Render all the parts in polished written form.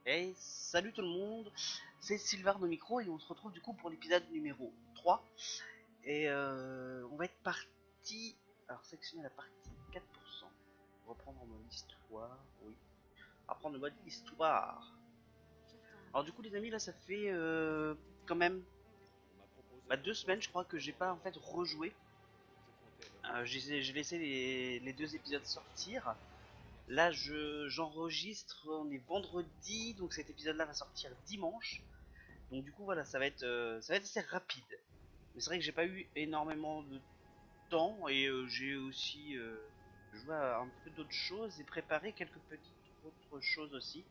Hey, salut tout le monde, c'est Sylvar au micro et on se retrouve du coup pour l'épisode numéro 3. Et on va être parti, alors sélectionner la partie 4%, reprendre en mode histoire, oui, apprendre le mode histoire. Alors du coup les amis là ça fait quand même 2 semaines je crois que j'ai pas en fait rejoué. J'ai laissé les 2 épisodes sortir. Là j'enregistre, on est vendredi, donc cet épisode là va sortir dimanche. Donc du coup voilà ça va être assez rapide. Mais c'est vrai que j'ai pas eu énormément de temps et j'ai aussi joué à un peu d'autres choses et préparé quelques petites autres choses aussi.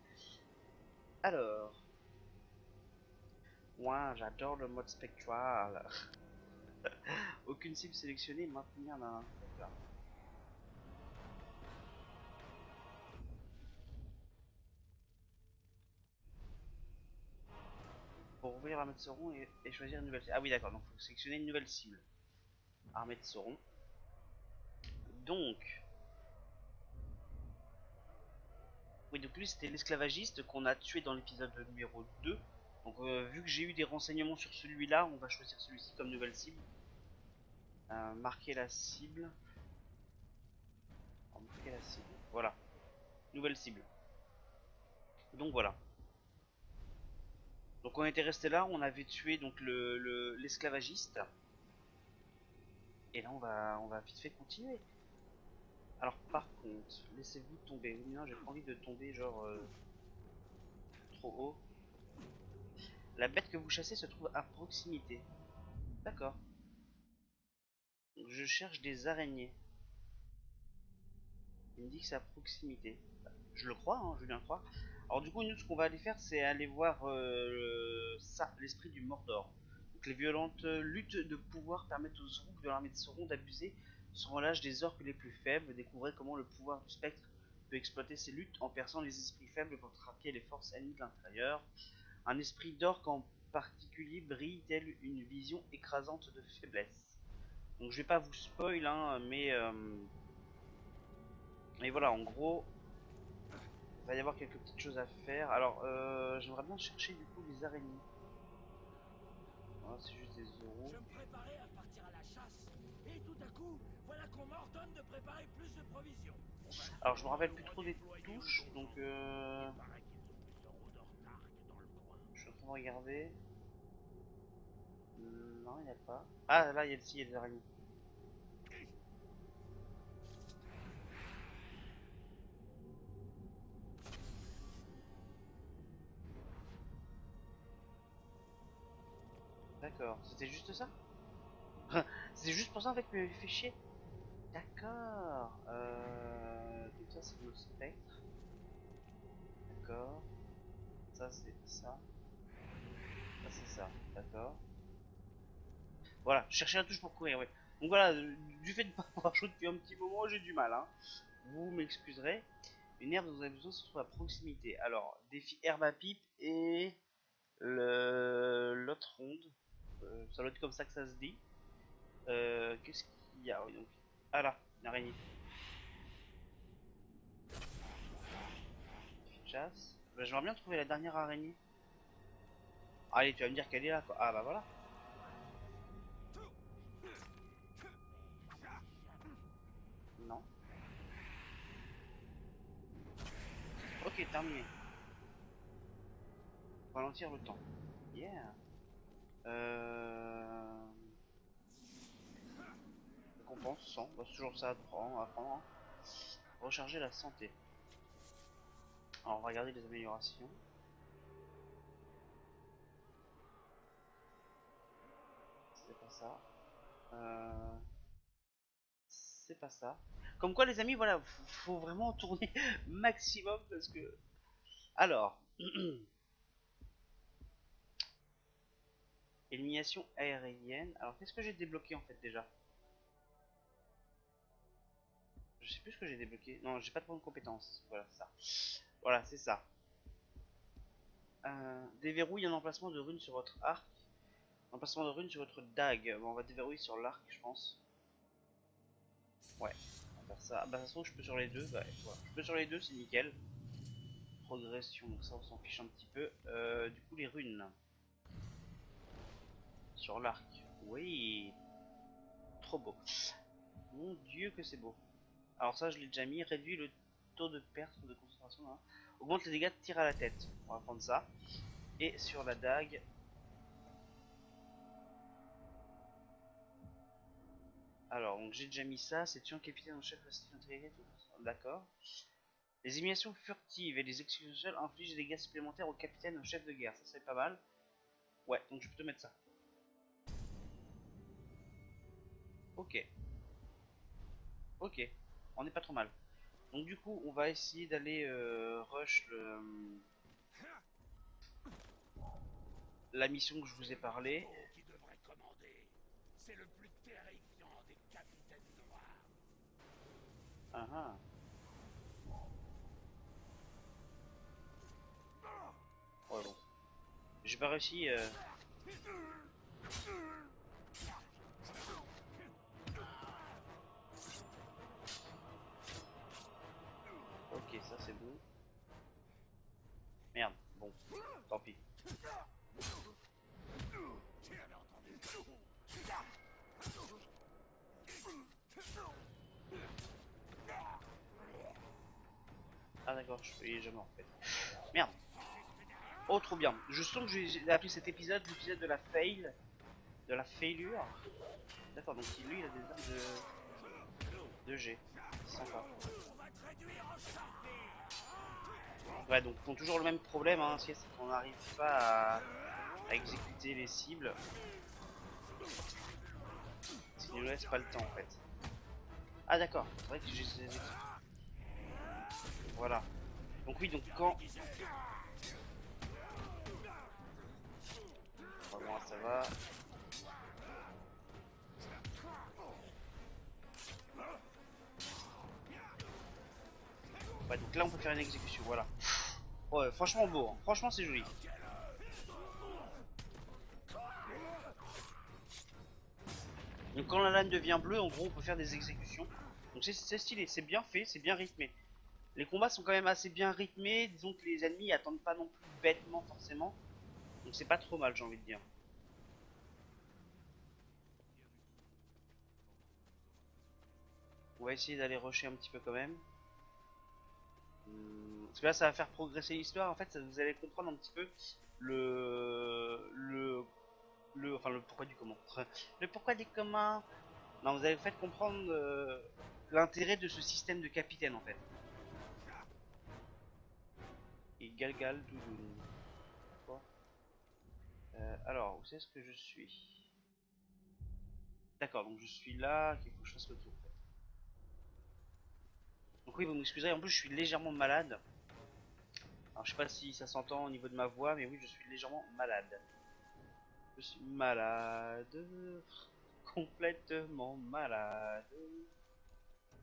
Alors, moi j'adore le mode spectral. Aucune cible sélectionnée, maintenir la... D'accord. Pour ouvrir l'armée de Sauron et choisir une nouvelle cible. Ah oui d'accord, donc il faut sélectionner une nouvelle cible. Armée de Sauron. Donc, oui donc lui c'était l'esclavagiste qu'on a tué dans l'épisode numéro 2. Donc vu que j'ai eu des renseignements sur celui-là, on va choisir celui-ci comme nouvelle cible. Marquer la cible. Marquer la cible. Voilà. Nouvelle cible. Donc voilà. Donc on était resté là, on avait tué donc l'esclavagiste. Et là on va vite fait continuer. Alors par contre, laissez-vous tomber. Oui, non, j'ai pas envie de tomber genre trop haut. La bête que vous chassez se trouve à proximité. D'accord. Je cherche des araignées. Il me dit que c'est à proximité. Je le crois, hein, je viens le croire. Alors du coup, nous, ce qu'on va aller faire, c'est aller voir ça, l'esprit du Mordor. Donc, les violentes luttes de pouvoir permettent aux Zrougs de l'armée de Sauron d'abuser sur l'âge des orques les plus faibles. Découvrez comment le pouvoir du spectre peut exploiter ces luttes en perçant les esprits faibles pour traquer les forces ennemies de l'intérieur. Un esprit d'orque en particulier brille tel une vision écrasante de faiblesse. Donc je vais pas vous spoil, hein, mais voilà, en gros, il va y avoir quelques petites choses à faire. Alors, j'aimerais bien chercher du coup des araignées. Voilà, c'est juste des euros. Je me préparais à partir à la chasse, et tout à coup, voilà qu'on m'ordonne de préparer plus de provisions. On va Alors, je me rappelle sûrement plus nous trop des redéployer touches, autour donc d'Andorre. Il paraît qu'ils ont plus de Rodortark dans le coin. je suis en train de regarder. Non, il n'y a pas. Ah, là, il y a des araignées. D'accord, c'était juste ça. C'était juste pour ça en fait que m'avait fait chier. D'accord. Donc ça c'est le spectre. D'accord. Ça c'est ça. Ça c'est ça. D'accord. Voilà, chercher la touche pour courir, ouais. Donc voilà, du fait de ne pas avoir joué depuis un petit moment, j'ai du mal, hein. Vous m'excuserez. Une herbe dont vous avez besoin se trouve à proximité. Alors, défi herbe à pipe et l'autre ronde. Ça doit être comme ça que ça se dit. Qu'est-ce qu'il y a, oui, donc. Ah là, une araignée. Défi de chasse. Bah, j'aimerais bien trouver la dernière araignée. Allez, tu vas me dire qu'elle est là, quoi. Ah bah voilà. Non. Ok, terminé. Ralentir le temps. Yeah. Euh... Récompense 100. Bah, c'est toujours ça à prendre. Hein. Recharger la santé. Alors, on va regarder les améliorations. C'est pas ça. Euh... C'est pas ça. Comme quoi, les amis, voilà, faut vraiment tourner maximum parce que. Alors, élimination aérienne. Alors, qu'est-ce que j'ai débloqué en fait déjà? Je sais plus ce que j'ai débloqué. Non, j'ai pas de point de compétence. Voilà, c'est ça. Voilà, c'est ça. Déverrouille un emplacement de runes sur votre arc. Emplacement de runes sur votre dague. Bon, on va déverrouiller sur l'arc, je pense. Ouais, on va faire ça. Ah, bah, de toute façon, je peux sur les deux. Bah, voilà. Je peux sur les deux, c'est nickel. progression, donc ça on s'en fiche un petit peu. Du coup les runes. Sur l'arc. Oui. Trop beau. Mon dieu que c'est beau. Alors ça je l'ai déjà mis. Réduit le taux de perte de concentration. Hein. Augmente les dégâts de tir à la tête. On va prendre ça. Et sur la dague. Alors donc j'ai déjà mis ça. C'est tuant capitaine en chef de style intégré. D'accord. Les éliminations furtives et les exécutions infligent des dégâts supplémentaires au capitaine en chef de guerre. Ça c'est pas mal. Ouais, donc je peux te mettre ça. Ok. Ok. On n'est pas trop mal. Donc du coup, on va essayer d'aller rush la mission que je vous ai parlé. Qui devrait commander. C'est le plus terrifiant des capitaines noirs. Ah ah. Ouais bon. J'ai pas réussi. Ok, ça c'est bon. Merde. Bon. Tant pis. Ah d'accord, je suis jamais en fait. Merde. Oh trop bien. Je sens que j'ai appelé cet épisode l'épisode de la fail. De la failure. D'accord, donc lui il a des armes de G. Sympa. Ouais, donc ils ont toujours le même problème, hein, c'est qu'on n'arrive pas à exécuter les cibles. Ce qui nous laisse pas le temps en fait. Ah d'accord, c'est vrai que j'ai ces... Voilà. Donc oui, donc quand... Bon, moi ça va. Ouais, donc là on peut faire une exécution, voilà. Ouais, franchement beau, hein. Franchement c'est joli. Donc quand la lame devient bleue, en gros on peut faire des exécutions. Donc c'est stylé, c'est bien fait, c'est bien rythmé. Les combats sont quand même assez bien rythmés, disons que les ennemis attendent pas non plus bêtement forcément. Donc c'est pas trop mal j'ai envie de dire. On va essayer d'aller rusher un petit peu quand même. Parce que là ça va faire progresser l'histoire, en fait ça, vous allez comprendre un petit peu enfin le pourquoi du comment. Le pourquoi du comment. Non, vous allez fait comprendre l'intérêt de ce système de capitaine en fait. Et Galgal Doudoun. D'accord. Alors, où c'est ce que je suis? D'accord, donc je suis là, qu'il faut que je fasse le tour en fait. Donc oui, vous m'excuserez, en plus je suis légèrement malade. Alors je sais pas si ça s'entend au niveau de ma voix, mais oui, je suis légèrement malade. Je suis malade, complètement malade.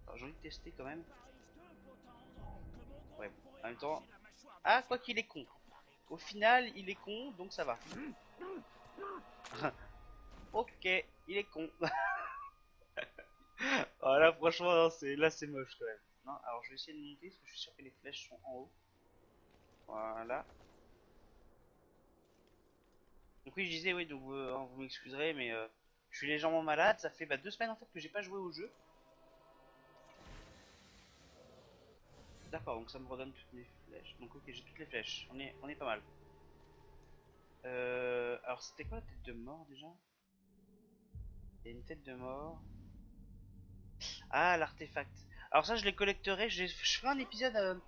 Alors j'ai envie de tester quand même. Ouais, bon, en même temps... Ah, quoi qu'il est con. Au final, il est con, donc ça va. Ok, il est con. Oh, là, franchement, non, là c'est moche quand même. Non, alors je vais essayer de monter parce que je suis sûr que les flèches sont en haut. Voilà. Donc oui, je disais, oui, donc vous m'excuserez, mais je suis légèrement malade. Ça fait 2 semaines en fait que j'ai pas joué au jeu. D'accord, donc ça me redonne toutes les flèches. Donc ok, j'ai toutes les flèches. On est pas mal. Alors c'était quoi la tête de mort déjà? Il y a une tête de mort. Ah, l'artefact. Alors ça, je les collecterai. Je ferai un épisode...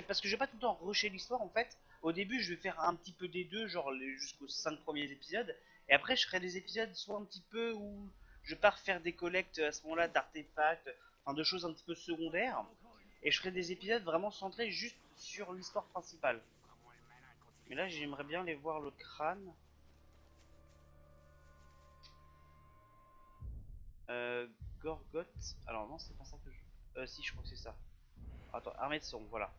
parce que je vais pas tout le temps rusher l'histoire en fait. Au début, je vais faire un petit peu des deux, genre jusqu'aux 5 premiers épisodes. Et après, je ferai des épisodes soit un petit peu où je pars faire des collectes à ce moment-là d'artefacts, enfin de choses un petit peu secondaires. Et je ferai des épisodes vraiment centrés juste sur l'histoire principale. Mais là, j'aimerais bien les voir le crâne. Euh, Gorgoth. Alors non, c'est pas ça que je... si, je crois que c'est ça. Attends, armée de son, voilà.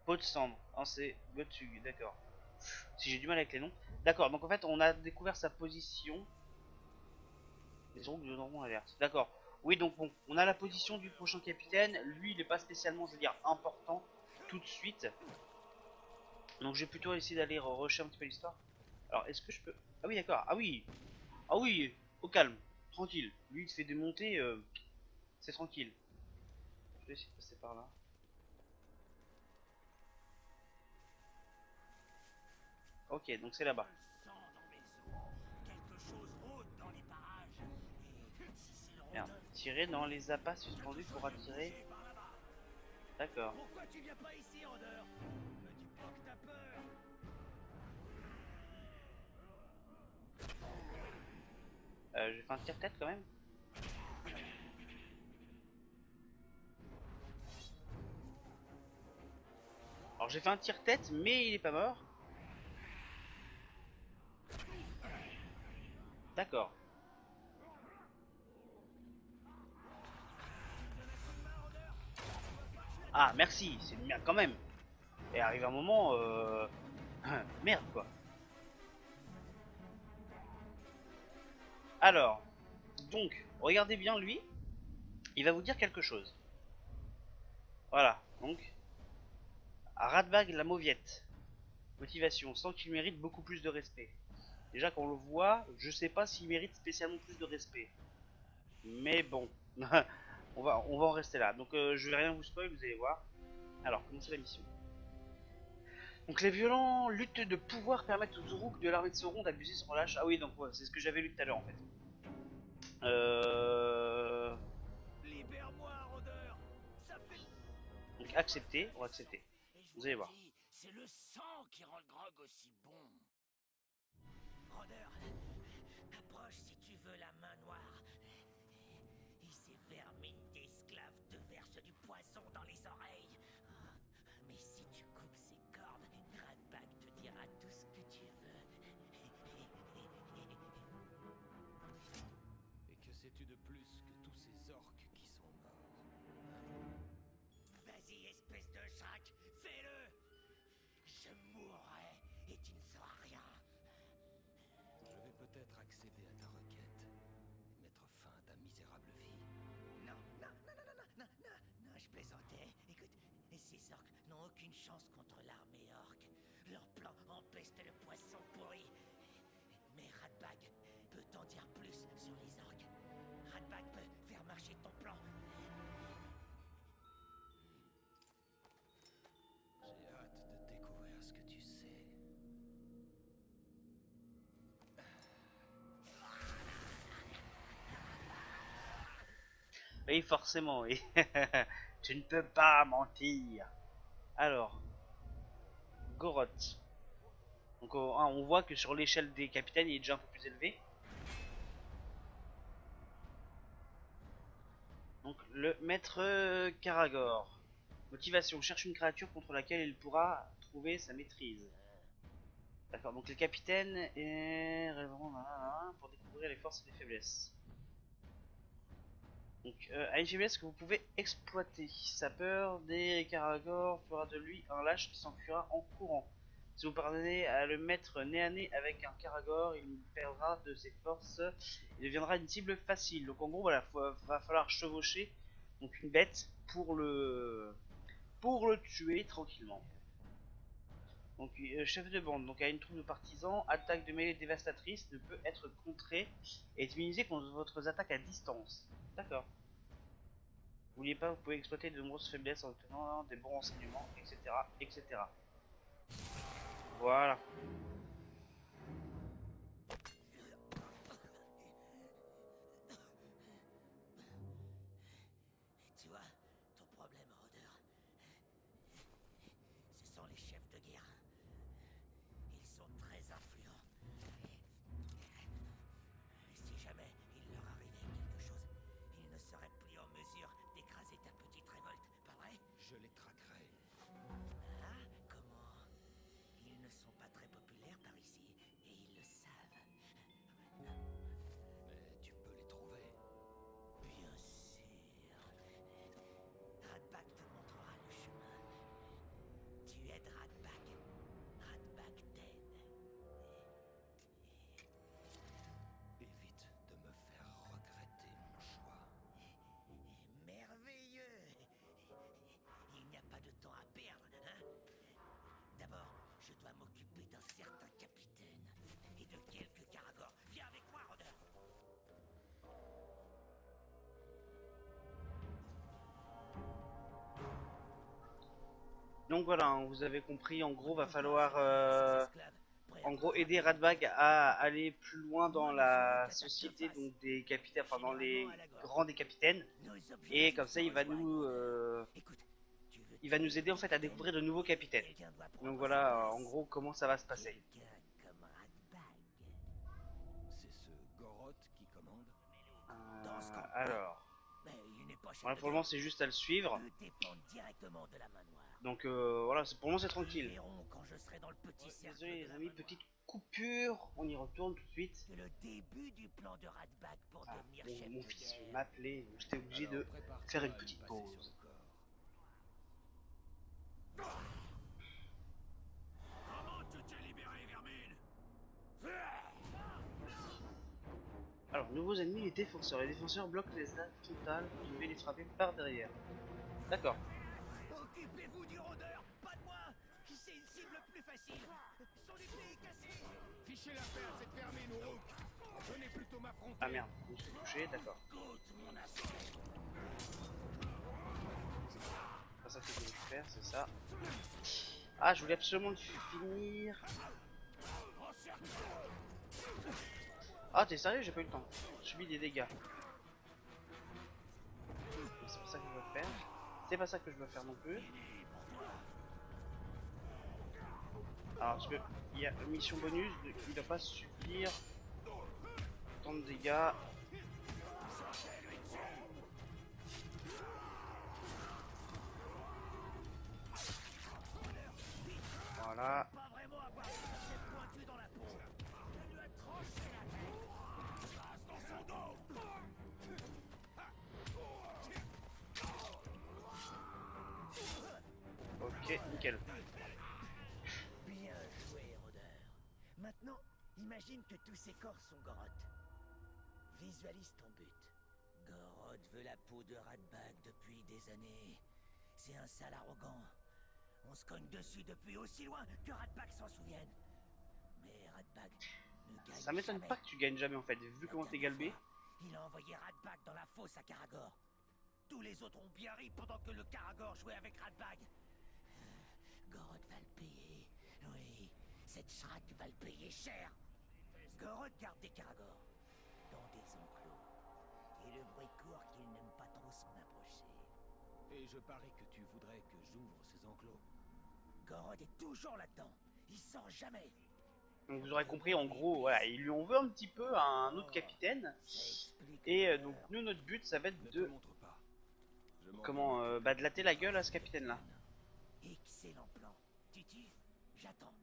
Peau de cendre. Ah, c'est Gotsug, d'accord. Si j'ai du mal avec les noms. D'accord, donc en fait, on a découvert sa position. Les ongles de Normand alerte. D'accord. Oui, donc bon, on a la position du prochain capitaine. Lui, il n'est pas spécialement, je veux dire, important. tout de suite. Donc je vais plutôt essayer d'aller rusher un petit peu l'histoire. Alors est-ce que je peux... Ah oui d'accord, ah oui. Ah oui, au calme, tranquille. Lui il se fait démonter, c'est tranquille. Je vais essayer de passer par là. Ok, donc c'est là-bas. Je sens dans mes os. Quelque chose rôde dans les parages. Et si c'est le Merde. rôdeur, Tirer dans les appâts quelque suspendus chose pour est attirer. bougé par là-bas. D'accord. Pourquoi tu viens pas ici, rôdeur? Me dis pas que t'as peur. J'ai fait un tire-tête quand même. Alors j'ai fait un tire-tête, mais il est pas mort. D'accord. Ah merci, c'est bien quand même. Et arrive un moment, merde quoi. Alors, donc, regardez bien lui. Il va vous dire quelque chose. Voilà, donc, Radbag la mauviette. Motivation, sans qu'il mérite beaucoup plus de respect. Déjà quand on le voit, je sais pas s'il mérite spécialement plus de respect. Mais bon, on va en rester là. Donc je vais rien vous spoil, vous allez voir. Alors, commencez la mission. Donc les violents luttes de pouvoir permettent aux Uruk de l'armée de Sauron d'abuser son relâche. Ah oui, donc ouais, c'est ce que j'avais lu tout à l'heure en fait. Euh... Libère-moi, rôdeur. Ça fait... Donc accepter, on va accepter. Et je Vous vous allez le voir. dis, c'est le sang qui rend le grog aussi bon. Rôdeur, approche si tu veux la main noire. Et ces vermines d'esclaves te versent du poison dans les oreilles. Mais si tu coupes ses cordes, Radbag te dira tout ce que tu veux. Et que sais-tu de plus que tous ces orques qui sont morts? Vas-y, espèce de Jacques, fais-le. Je mourrai et tu ne sauras rien. Je vais peut-être accéder à ta requête et mettre fin à ta misérable vie. Non, non, non, non, non, non, non, non, je plaisantais. Écoute, ces orques n'ont aucune chance contre l'armée orque. Leur plan empeste le poisson pourri. Mais Radbag peut t'en dire plus sur les orques. Radbag peut faire marcher ton plan. J'ai hâte de découvrir ce que tu sais. Oui, forcément, oui. Tu ne peux pas mentir. Alors, Goroth. Donc on voit que sur l'échelle des capitaines, il est déjà un peu plus élevé. Donc le maître Karagor. Motivation, cherche une créature contre laquelle il pourra trouver sa maîtrise. D'accord, donc les capitaines est relevant pour découvrir les forces et les faiblesses. Donc à une faiblesse que vous pouvez exploiter. Sa peur des Karagor fera de lui un lâche qui s'enfuira en courant. Si vous parvenez à le mettre nez à nez avec un Karagor, il perdra de ses forces et deviendra une cible facile. Donc en gros, voilà, va falloir chevaucher donc une bête pour le tuer tranquillement. Donc chef de bande, donc à une troupe de partisans, attaque de mêlée dévastatrice ne peut être contrée et est immunisée contre votre attaque à distance. D'accord. N'oubliez pas, vous pouvez exploiter de nombreuses faiblesses en obtenant des bons renseignements, etc. etc. Voilà. Tu vois, ton problème, rôdeur, ce sont les chefs de guerre. Ils sont très influents. Si jamais il leur arrivait quelque chose, ils ne seraient plus en mesure d'écraser ta petite révolte, pas vrai? Je les traquerai. Ah, comment? Ils ne sont pas très populaires par ici, et ils le savent. Mais tu peux les trouver. Bien sûr. Radbag te montrera le chemin. Tu aides Radbag. Radbag t'aide. certains capitaines et de quelques Karagors. Viens avec moi, rôdeur. Donc voilà, hein, vous avez compris, en gros, va falloir Ces esclaves, prêts à en gros tout aider frapper. Radbag à aller plus loin dans Moi, nous la aurons qu'à société, face, donc des capitaines, enfin dans généralement les à la gorge. grands des capitaines, Nos et objectifs comme ça se il va rejoignent, nous rôdeur. Écoute, tu veux il va nous tuer aider le en fait à capitaine? découvrir de nouveaux capitaines. Quelqu'un doit prendre Donc sa voilà, place. en gros comment ça va se passer. Quelqu'un comme Radbag. C'est ce Goroth qui commande? Dans ce camp. Alors, Mais il n'est pas chef voilà, de pour le moment guerre. c'est juste à le suivre. Eux dépendent directement de la main noire. Donc voilà, pour le moment c'est Ils tranquille. verront quand je serai dans le petit cercle Désolé de les la amis, main noire. petite coupure, on y retourne tout de suite. C'est le début du plan de Radbag pour Ah, devenir chef mon de fils guerre. m'appelait, donc j'étais obligé Alors, de prépare-toi faire une à lui petite passer sur pause. le corps. Comment tu t'es libéré, vermine? Alors, nouveaux ennemis, les défenseurs. Les défenseurs bloquent les attaques frontales, vous devez les frapper par derrière. D'accord. Occupez-vous du rôdeur, pas de moi. C'est une cible plus facile. Son épée est cassée. Fichez la paix à cette vermine, Uruk. Venez plutôt m'affronter. Ah merde, je me suis touché, d'accord. Goûte mon assaut. C'est pas ça que je voulais faire, c'est ça. Ah, je voulais absolument le finir. Ah, t'es sérieux? J'ai pas eu le temps. J'ai subi des dégâts. C'est pas ça que je veux faire. C'est pas ça que je veux faire non plus. Alors, parce que il y a une mission bonus, il doit pas subir tant de dégâts. Voilà. Pas vraiment avoir cette tête pointue dans la peau. Je lui ai tranché la tête. Passe dans son dos. Ok, nickel. Bien joué, rôdeur. Maintenant, imagine que tous ces corps sont Goroth. Visualise ton but. Goroth veut la peau de Radbag depuis des années. C'est un sale arrogant. On se cogne dessus depuis aussi loin que Radbag s'en souvienne. Mais Radbag ne gagne Ça m'étonne jamais. pas que tu gagnes jamais en fait, vu La comment t'es dernière galbé. fois, il a envoyé Radbag dans la fosse à Karagor. Tous les autres ont bien ri pendant que le Karagor jouait avec Radbag. Goroth va le payer. Oui, cette Shrek va le payer cher. Goroth garde des Karagor dans des enclos. Et le bruit court qu'il n'aime pas trop s'en approcher. Et je parie que tu voudrais que j'ouvre ces enclos. Goroth est toujours là-dedans. Il sort jamais. Donc vous aurez compris, en gros, voilà, ils lui en veut un petit peu à un autre capitaine. Ça explique Et l'horreur. donc nous, notre but, ça va être Ne te de montre pas. Je m'en comment vais. bah, de latter la gueule à ce capitaine-là. Excellent plan. Titi, j'attends.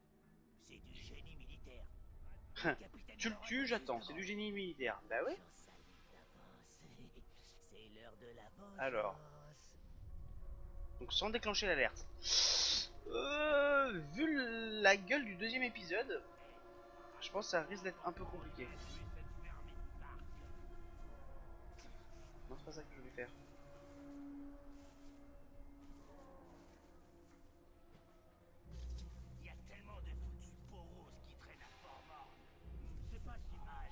C'est du génie militaire. Le capitaine Tu le Goroth tues, est j'attends. juste C'est devant. du génie militaire. Bah oui. J'en salive d'avance. C'est l'heure de la vengeance. Alors. Donc sans déclencher l'alerte. Vu la gueule du deuxième épisode, je pense que ça risque d'être un peu compliqué. Non, c'est pas ça que je voulais faire. Il y a tellement de foutus poros qui traînent à fort mort. C'est pas si mal.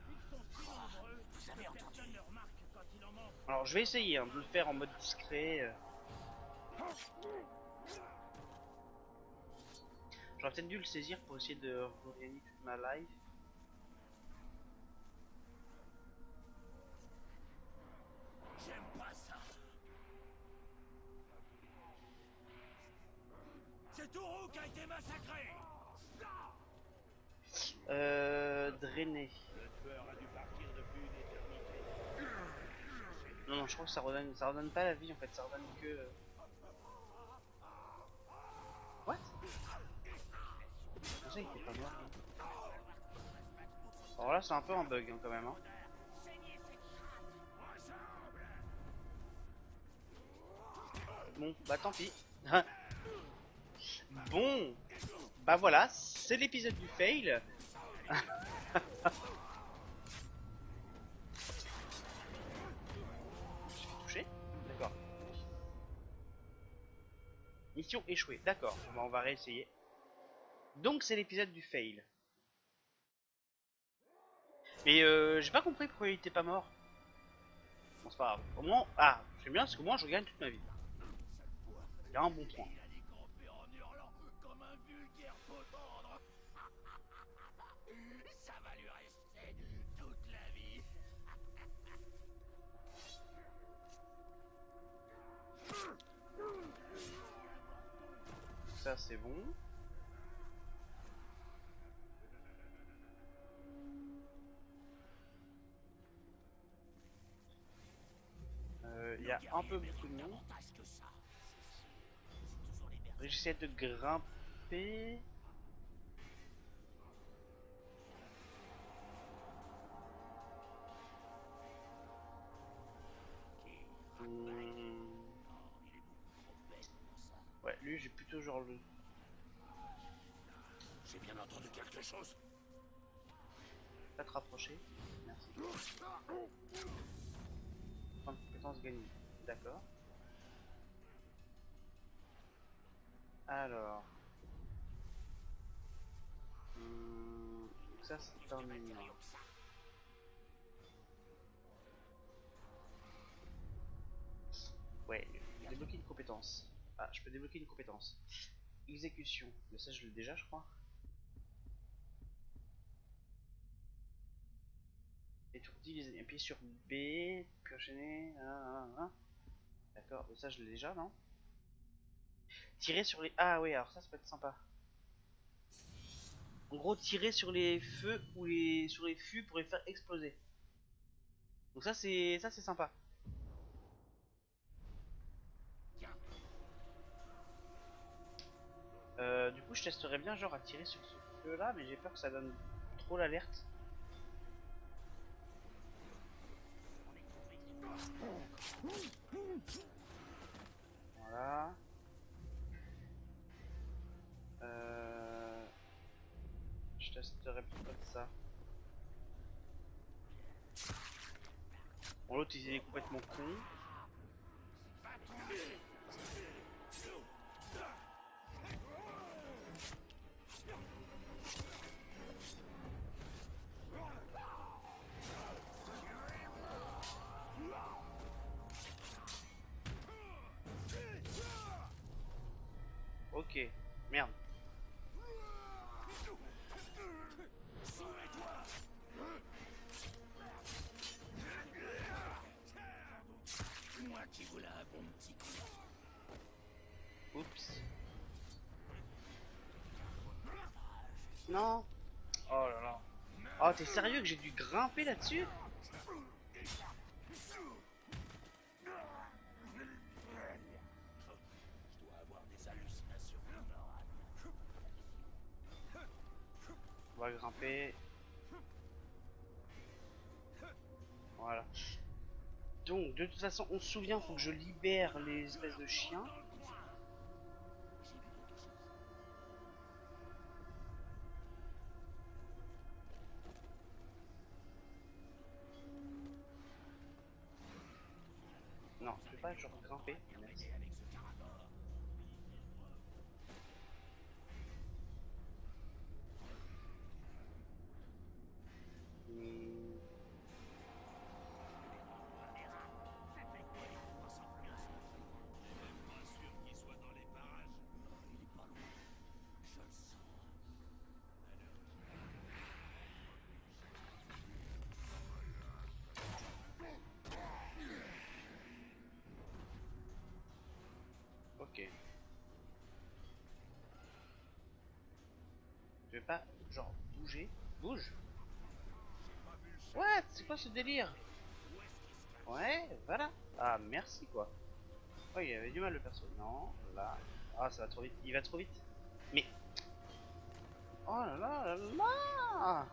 Ils sont si nombreux. Vous avez entendu? Personne ne remarque quand il en manque. Alors je vais essayer hein, de le faire en mode discret. J'aurais peut-être dû le saisir pour essayer de regagner toute ma life. J'aime pas ça. C'est Tourou qui a été massacré. Drainer. Le tueur a dû partir depuis une éternité. Non, non, je crois que ça redonne pas la vie en fait, ça redonne que. What? Ça, il était pas mort. Hein. Alors là, c'est un peu un bug hein, quand même. Hein. Bon, bah tant pis. Bon, bah voilà, c'est l'épisode du fail. Je suis touché. D'accord. Mission échouée. D'accord. Bon, bah, on va réessayer. Donc c'est l'épisode du fail. Mais j'ai pas compris pourquoi il était pas mort. Bon, c'est pas grave. Au moins, ah, c'est bien parce qu'au moins je gagne toute ma vie. Il y a un bon point. Ça va lui rester toute la vie. Ça c'est bon. Il y a un peu beaucoup de monde. J'essaie de grimper. Ouais, lui j'ai plutôt genre le... J'ai bien entendu quelque chose. Pas te rapprocher. Merci. Point de compétence gagnée. D'accord. Alors... donc ça c'est un humain. Ouais, débloquer une compétence. Ah, je peux débloquer une compétence. Exécution. Mais ça je l'ai déjà je crois. Étourdi les ennemis. Appuyez sur B, puis enchaîner. D'accord, mais ça je l'ai déjà, non? Tirer sur les... Ah oui, alors ça peut être sympa. En gros, tirer sur les feux ou sur les fûts pour les faire exploser. Donc ça c'est sympa. Du coup, je testerais bien genre à tirer sur ce feu là, mais j'ai peur que ça donne trop l'alerte. Voilà. Je testerai peut-être ça. Bon, l'autre il est complètement con. Ok, merde. Moi qui voulais un bon petit coup. Oups. Non. Oh là là. Oh, t'es sérieux que j'ai dû grimper là-dessus? Je dois avoir des hallucinations morales. On va grimper. Voilà. Donc, de toute façon, on se souvient, faut que je libère les espèces de chiens. Non, je peux pas genre grimper. Merci. Hmm. Ok. Je vais pas genre bouger. Bouge. What? C'est quoi ce délire? Ouais, voilà. Ah, merci quoi. Oh, il avait du mal le perso. Non, là. Ah, ça va trop vite. Il va trop vite. Mais. Oh là là là là.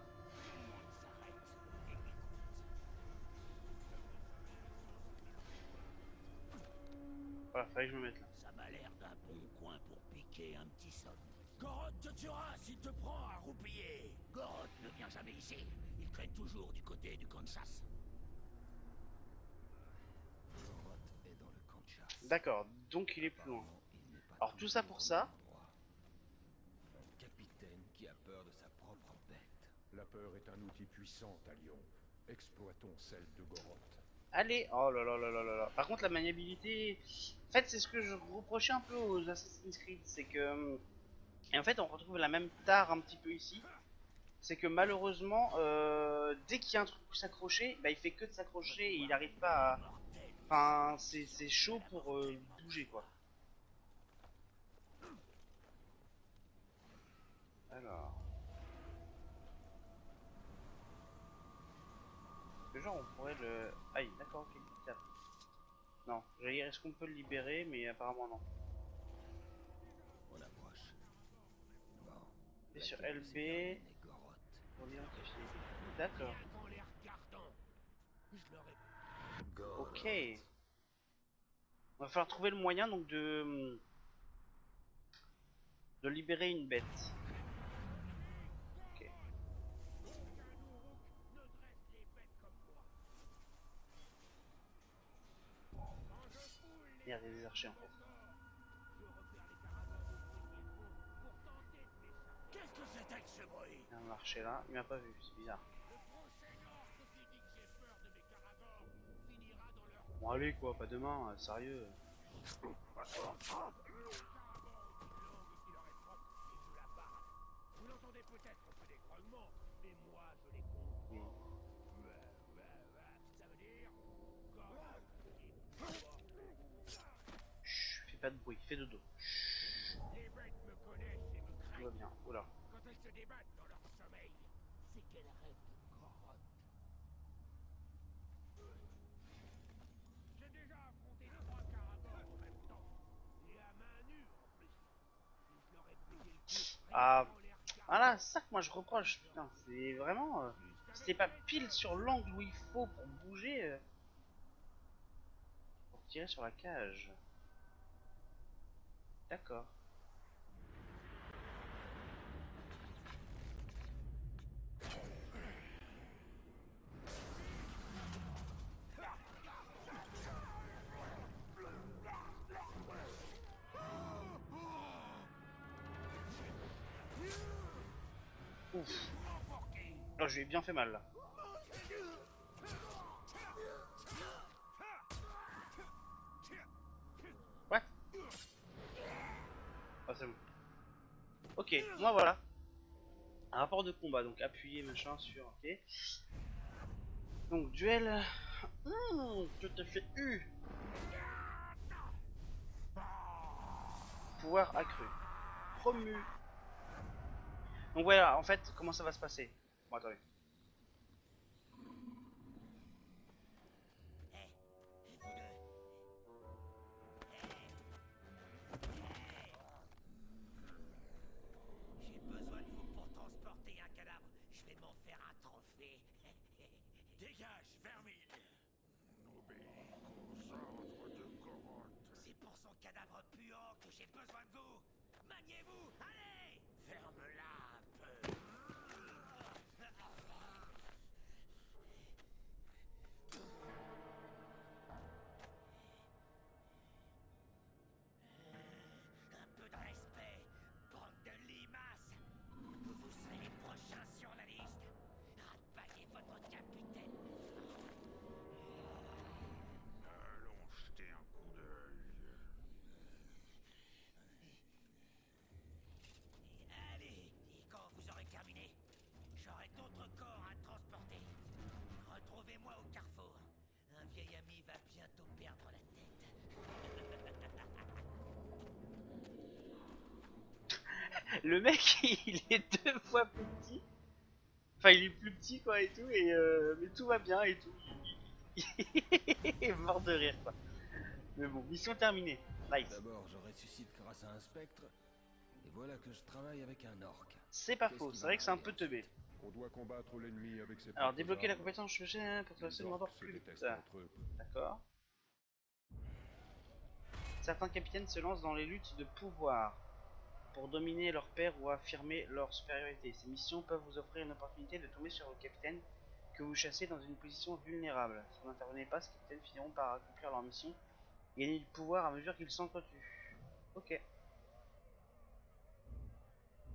Voilà, fallait que je me mette là. Ça m'a l'air d'un bon coin pour piquer un petit somme. Goroth te tuera s'il te prend à roupiller. Goroth ne vient jamais ici. Il traîne toujours du côté du Kansas. Goroth est dans le camp de chasse. D'accord, donc il est plus loin. Apparemment, il n'est pas Alors tout ça toujours pour au ça. même endroit. Un capitaine peur est un outil puissant, Talion. Exploitons celle de Goroth. Allez, oh là là là là là là. Par contre, la maniabilité. En fait, c'est ce que je reprochais un peu aux Assassin's Creed, c'est que. Et en fait, on retrouve la même tare un petit peu ici. C'est que malheureusement, dès qu'il y a un truc où s'accrocher, bah il fait que de s'accrocher et il n'arrive pas à. Enfin, c'est chaud pour bouger quoi. Alors. Le genre, on pourrait le. Aïe, d'accord, ok. Tiens. Non, j'allais dire, est-ce qu'on peut le libérer, mais apparemment non. On approche. Bon. Et sur Laquelle de LB. ces vermines est Goroth? Pour l'identifier. D'accord. Ok. Goroth. On va falloir trouver le moyen donc de libérer une bête. Ok. Il y a des archers en fait. Qu'est-ce que c'était que ce bruit? Il y a un archer là, il m'a pas vu, c'est bizarre. Bon allez quoi, pas demain, sérieux. Vous l'entendez peut-être que des grognements, mais moi je les comprends. Oui. Ça veut dire Chut, fais pas de bruit, fais dodo. Chut, les bêtes me connaissent et me tout va craignent. bien. Oula. Quand elles se débattent dans leur sommeil, c'est qu'elles rêvent de Goroth. J'ai déjà affronté 3 caragors en même temps, et à main nue en plus. Et je leur ai plié le cul Ah, en les regardant. voilà, c'est ça que moi je reproche. Putain, c'est vraiment. Si t'es pas pile sur l'angle où il faut pour bouger, pour tirer sur la cage. D'accord. Ouf. Oh, je lui ai bien fait mal là. What? Ah, c'est bon. Ok, moi voilà. Un rapport de combat, donc appuyer machin sur. Ok. Donc duel. Je te fais U. Pouvoir accru. Promu. Donc voilà, en fait, comment ça va se passer? Bon, attendez. Hé, vous deux. J'ai besoin de vous pour transporter un cadavre. Je vais m'en faire un trophée. Dégage, vermine. N'obéis qu'aux ordres de Goroth. C'est pour son cadavre puant que j'ai besoin de vous. Maniez-vous, allez. Ferme-la un peu. Un peu de respect, bande de limaces. Vous serez les prochains sur la liste. Ratpaillez votre capitaine. Allons jeter un coup d'œil. Allez, et quand vous aurez terminé, j'aurai d'autres corps à transporter. Retrouvez-moi au carrefour. Un vieil ami va bientôt perdre la tête. Le mec, il est 2 fois plus petit. Enfin, il est plus petit quoi et tout, et mais tout va bien et tout. Il est mort de rire quoi. Mais bon, mission terminée. Nice. D'abord, je ressuscite grâce à un spectre. Et voilà que je travaille avec un orc. C'est pas Qu'est-ce faux, qui c'est va vrai que c'est un m'arriver peu teubé. ensuite? On doit combattre l'ennemi avec ses Alors, propres débloquer la armes. compétence chevalier pour Les passer le mordor orcs se plus vite. détestent entre eux. D'accord. Certains capitaines se lancent dans les luttes de pouvoir pour dominer leur père ou affirmer leur supériorité. Ces missions peuvent vous offrir une opportunité de tomber sur vos capitaines que vous chassez dans une position vulnérable. Si vous n'intervenez pas, ces capitaines finiront par accomplir leur mission et gagner du pouvoir à mesure qu'ils s'entretuent. Ok.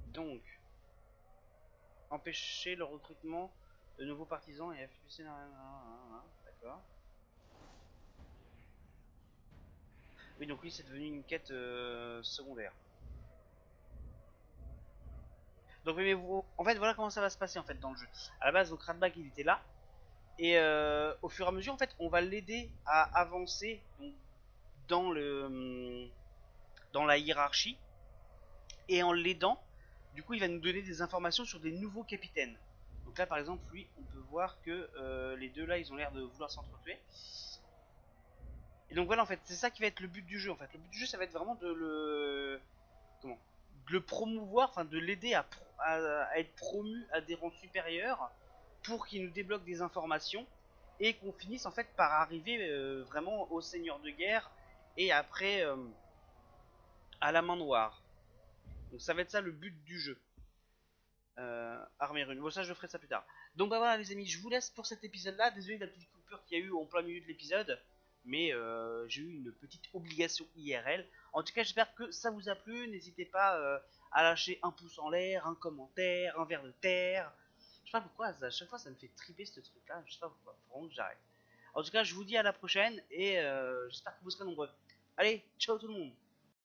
Donc, empêcher le recrutement de nouveaux partisans et affaiblir... D'accord. Oui, donc oui, c'est devenu une quête secondaire. Donc, mais vous, en fait, voilà comment ça va se passer en fait dans le jeu. À la base, donc Radbag il était là, et au fur et à mesure, en fait, on va l'aider à avancer donc, dans la hiérarchie, et en l'aidant, du coup, il va nous donner des informations sur des nouveaux capitaines. Donc là, par exemple, lui, on peut voir que les deux là, ils ont l'air de vouloir s'entretuer. Et donc voilà, en fait, c'est ça qui va être le but du jeu. En fait, le but du jeu, ça va être vraiment de comment, de le promouvoir, enfin de l'aider à être promu à des rangs supérieurs pour qu'il nous débloque des informations et qu'on finisse en fait par arriver vraiment au seigneur de guerre et après à la main noire. Donc ça va être ça le but du jeu. Armée rune. Bon, ça, je ferai ça plus tard. Donc, bah voilà, les amis, je vous laisse pour cet épisode-là. Désolé de la petite coupure qu'il y a eu en plein milieu de l'épisode. Mais j'ai eu une petite obligation IRL. En tout cas, j'espère que ça vous a plu. N'hésitez pas à lâcher un pouce en l'air, un commentaire, un verre de terre. Je sais pas pourquoi, à chaque fois, ça me fait triper ce truc-là. Je sais pas pourquoi. Faut vraiment que j'arrête. En tout cas, je vous dis à la prochaine et j'espère que vous serez nombreux. Allez, ciao tout le monde!